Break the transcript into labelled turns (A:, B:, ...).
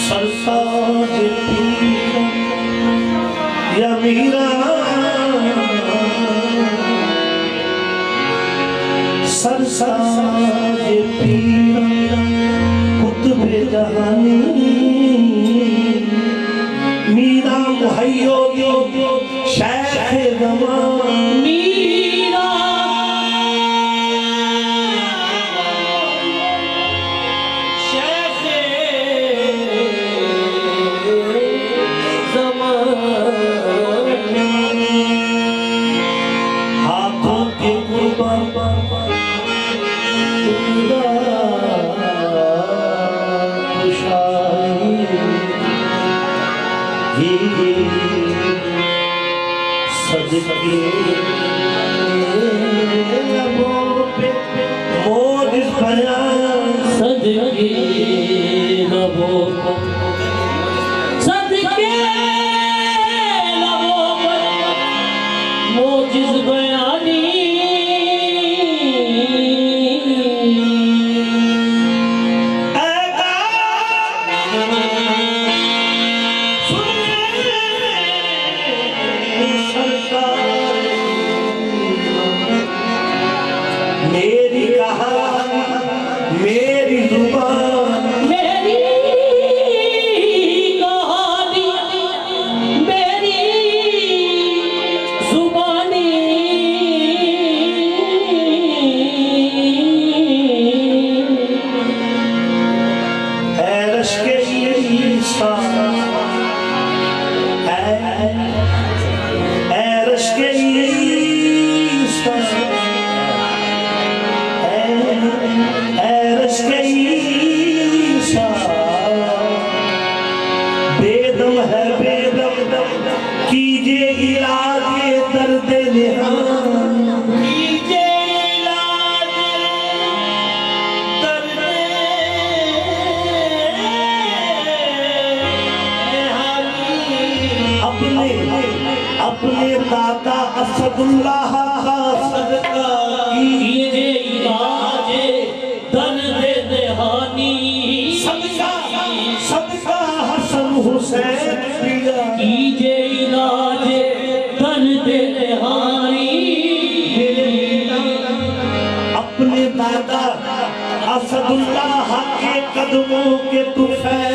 A: सरसाज पीरा या मीरा सरसाज पीरा कुतुबे जहानी मीरा मुहैयो शेख ज़मान मीरा शेख ज़मान हाथों के कुर्बान सदके लबों पे मोज बयान सदके लबों पे सदके लबों पे मोजिज़ बयानी मेरी कहानी मेरी जुबान मेरी कहानी मेरी जुबानी ऐरश के ईसा ऐरश के ईसा बेदम है बेदम कीजिए इलाज दर्द निहान कीजिए इलाज दर्द अपने अपने दाता असदुल्लाह का सदका कीजिए इलाज दर्द निहानी सबका हसन हुसैन कीजिए इलाज दर्द निहानी अपने दादा असदुल्लाह के कदमों के तुफैल